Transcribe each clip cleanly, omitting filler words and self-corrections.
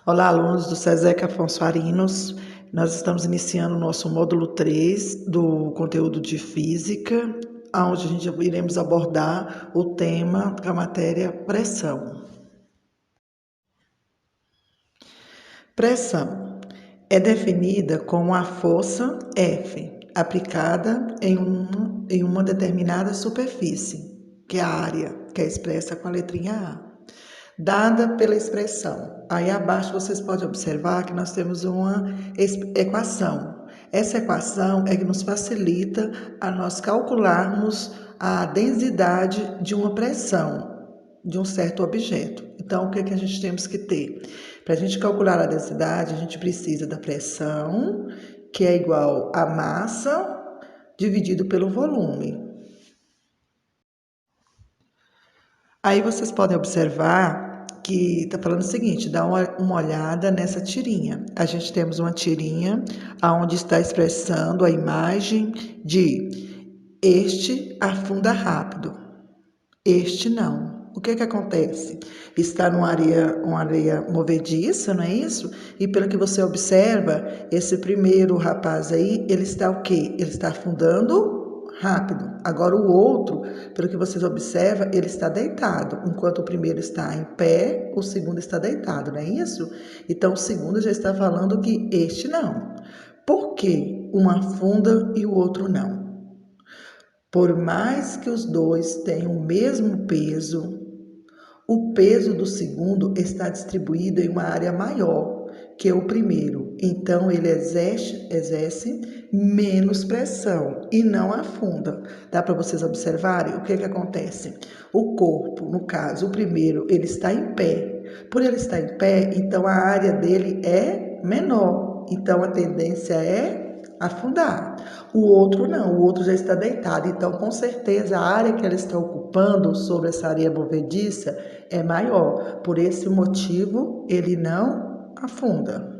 Olá, alunos do SESEC Afonso Arinos. Nós estamos iniciando o nosso módulo 3 do conteúdo de Física, onde a gente iremos abordar o tema da matéria pressão. Pressão é definida como a força F aplicada em uma determinada superfície, que é a área, que é expressa com a letrinha A, dada pela expressão. Aí abaixo vocês podem observar que nós temos uma equação. Essa equação é que nos facilita a nós calcularmos a densidade de uma pressão de um certo objeto. Então, o que é que a gente temos que ter? Para a gente calcular a densidade, a gente precisa da pressão, que é igual a massa dividido pelo volume. Aí vocês podem observar que está falando o seguinte, dá uma olhada nessa tirinha. A gente temos uma tirinha onde está expressando a imagem de este afunda rápido, este não. O que acontece? Está uma areia movediça, não é isso? E pelo que você observa, esse primeiro rapaz aí, ele está o quê? Ele está afundando rápido. Agora o outro, pelo que vocês observam, ele está deitado. Enquanto o primeiro está em pé, o segundo está deitado, não é isso? Então o segundo já está falando que este não. Por que um afunda e o outro não? Por mais que os dois tenham o mesmo peso, o peso do segundo está distribuído em uma área maior que o primeiro. Então, ele exerce menos pressão e não afunda. Dá para vocês observarem o que acontece? O corpo, no caso, o primeiro, ele está em pé. Por ele estar em pé, então a área dele é menor. Então, a tendência é afundar. O outro não, o outro já está deitado. Então, com certeza, a área que ela está ocupando sobre essa areia movediça é maior. Por esse motivo, ele não afunda.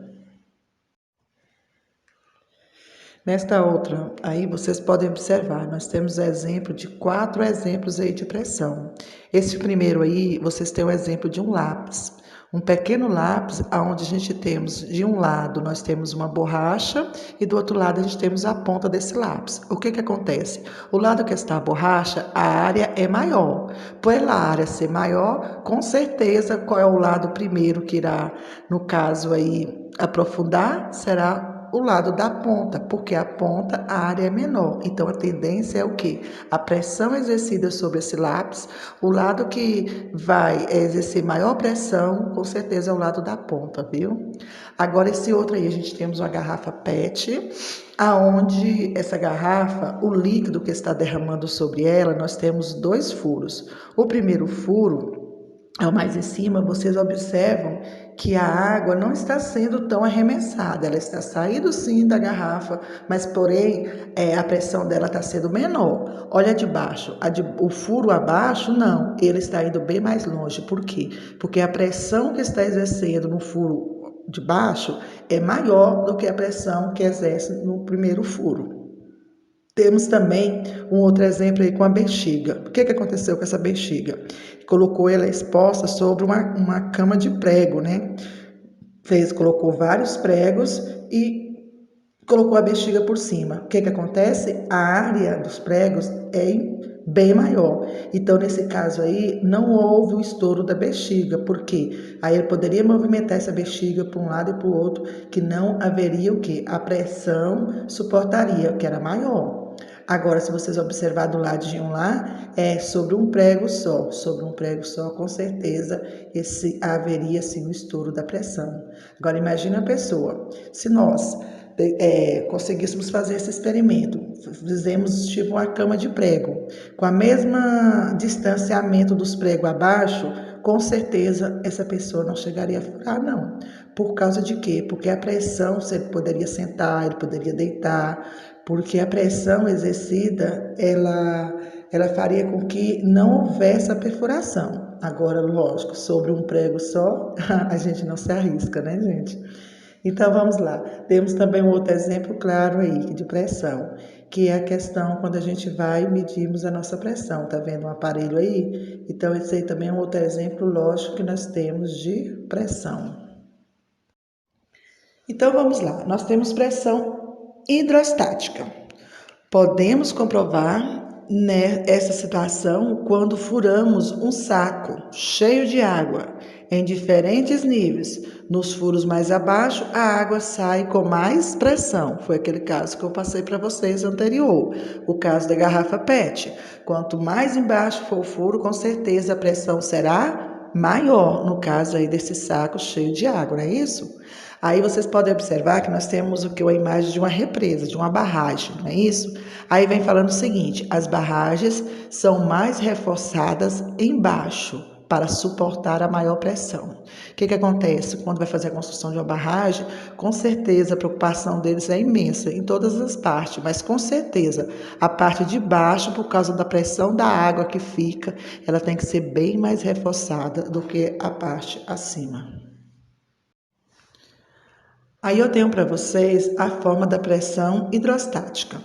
Nesta outra, aí vocês podem observar, nós temos exemplo de 4 exemplos aí de pressão. Esse primeiro aí, vocês têm o exemplo de um lápis. Um pequeno lápis, onde a gente temos, de um lado, nós temos uma borracha e do outro lado a gente temos a ponta desse lápis. O que acontece? O lado que está a borracha, a área é maior. Pela área ser maior, com certeza, qual é o lado primeiro que irá, no caso aí, aprofundar? Será o lado da ponta, porque a ponta, a área é menor. Então, a tendência é o quê? A pressão exercida sobre esse lápis, o lado que vai exercer maior pressão, com certeza é o lado da ponta, viu? Agora, esse outro aí, a gente temos uma garrafa PET, aonde essa garrafa, o líquido que está derramando sobre ela, nós temos 2 furos. O primeiro furo é o mais em cima, vocês observam que a água não está sendo tão arremessada, ela está saindo sim da garrafa, mas porém a pressão dela está sendo menor. Olha de baixo, o furo abaixo, não, ele está indo bem mais longe. Por quê? Porque a pressão que está exercendo no furo de baixo é maior do que a pressão que exerce no primeiro furo. Temos também um outro exemplo aí com a bexiga. O que aconteceu com essa bexiga? Colocou ela exposta sobre uma cama de prego, né? Colocou vários pregos e colocou a bexiga por cima. O que acontece? A área dos pregos é bem maior. Então, nesse caso aí, não houve o estouro da bexiga. Por quê? Aí ele poderia movimentar essa bexiga para um lado e para o outro, que não haveria o quê? A pressão suportaria, que era maior. Agora, se vocês observar do ladinho lá, é sobre um prego só. Sobre um prego só, com certeza, haveria sim o estouro da pressão. Agora, imagina a pessoa. Se nós conseguíssemos fazer esse experimento, fizemos tipo uma cama de prego, com a mesma distanciamento dos pregos abaixo, com certeza essa pessoa não chegaria a furar, não. Por causa de quê? Porque a pressão, ele poderia sentar, ele poderia deitar, porque a pressão exercida, ela faria com que não houvesse a perfuração. Agora, lógico, sobre um prego só, a gente não se arrisca, né, gente? Então, vamos lá. Temos também um outro exemplo claro aí de pressão, que é a questão quando a gente vai e medimos a nossa pressão. Tá vendo um aparelho aí? Então, esse aí também é um outro exemplo lógico que nós temos de pressão. Então vamos lá, nós temos pressão hidrostática. Podemos comprovar essa situação quando furamos um saco cheio de água em diferentes níveis. Nos furos mais abaixo, a água sai com mais pressão. Foi aquele caso que eu passei para vocês anterior, o caso da garrafa PET. Quanto mais embaixo for o furo, com certeza a pressão será maior, no caso aí desse saco cheio de água, não é isso? Aí vocês podem observar que nós temos o que? A imagem de uma represa, de uma barragem, não é isso? Aí vem falando o seguinte: as barragens são mais reforçadas embaixo para suportar a maior pressão. O que acontece? Quando vai fazer a construção de uma barragem, com certeza a preocupação deles é imensa em todas as partes, mas com certeza a parte de baixo, por causa da pressão da água que fica, ela tem que ser bem mais reforçada do que a parte acima. Aí eu tenho para vocês a forma da pressão hidrostática.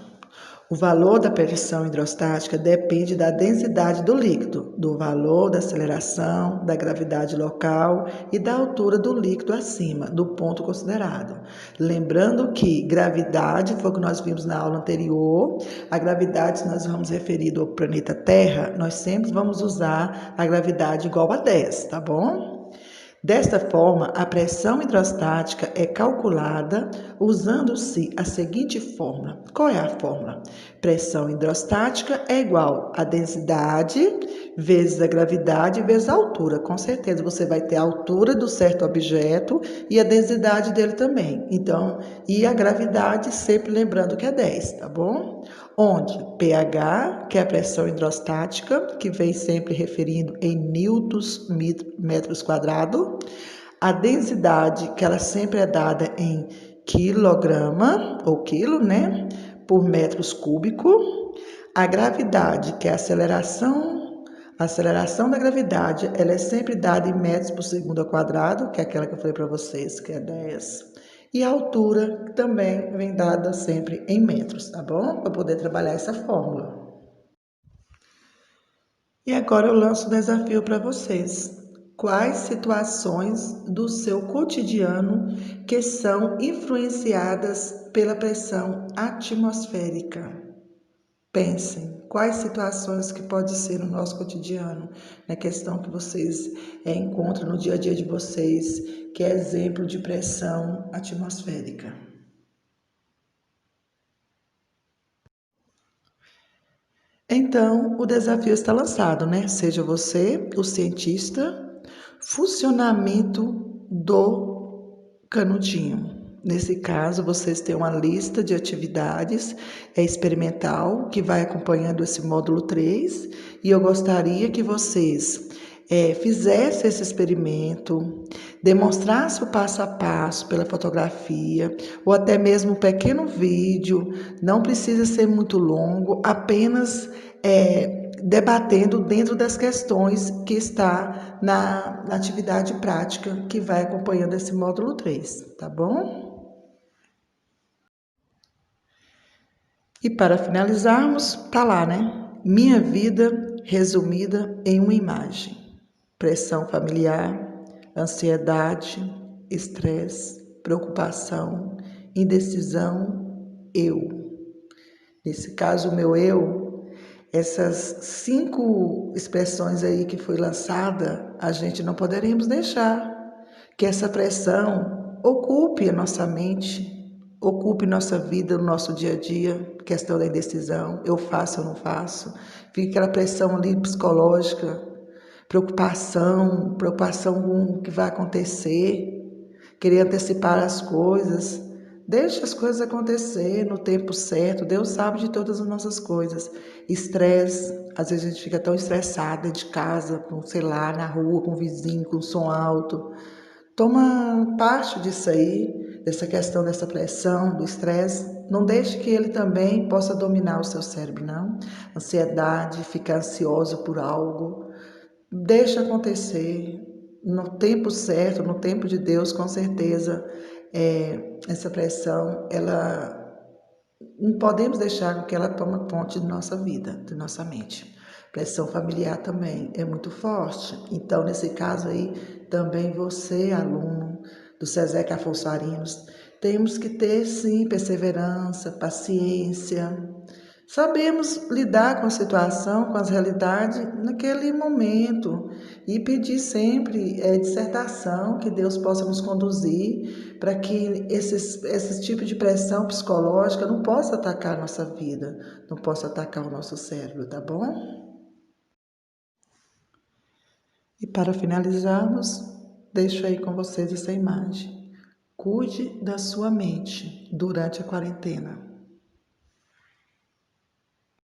O valor da pressão hidrostática depende da densidade do líquido, do valor da aceleração, da gravidade local e da altura do líquido acima do ponto considerado. Lembrando que gravidade foi o que nós vimos na aula anterior. A gravidade, se nós vamos referido ao planeta Terra, nós sempre vamos usar a gravidade igual a 10, tá bom? Desta forma, a pressão hidrostática é calculada usando-se a seguinte fórmula. Qual é a fórmula? Pressão hidrostática é igual a densidade vezes a gravidade vezes a altura. Com certeza você vai ter a altura do certo objeto e a densidade dele também. Então, e a gravidade, sempre lembrando que é 10, tá bom? Onde pH, que é a pressão hidrostática, que vem sempre referindo em newtons metros quadrados, a densidade, que ela sempre é dada em quilograma, ou quilo, né, por metros cúbico, a gravidade, que é a aceleração da gravidade, ela é sempre dada em metros por segundo ao quadrado, que é aquela que eu falei para vocês, que é 10. E a altura também vem dada sempre em metros, tá bom? Para poder trabalhar essa fórmula. E agora eu lanço o desafio para vocês. Quais situações do seu cotidiano que são influenciadas pela pressão atmosférica? Pensem, quais situações que pode ser no nosso cotidiano, na questão que vocês encontram no dia a dia de vocês, que é exemplo de pressão atmosférica. Então, o desafio está lançado, né? Seja você o cientista, funcionamento do canudinho. Nesse caso, vocês têm uma lista de atividades experimental que vai acompanhando esse módulo 3 e eu gostaria que vocês fizessem esse experimento, demonstrasse o passo a passo pela fotografia ou até mesmo um pequeno vídeo, não precisa ser muito longo, apenas debatendo dentro das questões que está na atividade prática que vai acompanhando esse módulo 3, tá bom? E para finalizarmos, tá lá, né? Minha vida resumida em uma imagem. Pressão familiar, ansiedade, estresse, preocupação, indecisão, eu. Nesse caso, o meu eu, essas 5 expressões aí que foi lançada, a gente não poderemos deixar que essa pressão ocupe a nossa mente, ocupe nossa vida, o nosso dia a dia, questão da indecisão, eu faço ou não faço, fica aquela pressão ali psicológica, preocupação com o que vai acontecer, querer antecipar as coisas. Deixa as coisas acontecer no tempo certo, Deus sabe de todas as nossas coisas. Estresse, às vezes a gente fica tão estressada de casa, com, sei lá, na rua, com o vizinho, com som alto. Toma parte disso aí, dessa questão dessa pressão, do estresse. Não deixe que ele também possa dominar o seu cérebro, não. Ansiedade, ficar ansioso por algo. Deixa acontecer no tempo certo, no tempo de Deus, com certeza. Essa pressão, ela não podemos deixar que ela tome conta de nossa vida, de nossa mente. Pressão familiar também é muito forte. Então, nesse caso aí, também você, aluno do SESEC Afonso Arinos. Temos que ter, sim, perseverança, paciência. Sabemos lidar com a situação, com as realidades naquele momento e pedir sempre dissertação, que Deus possa nos conduzir para que esse tipo de pressão psicológica não possa atacar a nossa vida, não possa atacar o nosso cérebro, tá bom? E para finalizarmos, deixo aí com vocês essa imagem. Cuide da sua mente durante a quarentena.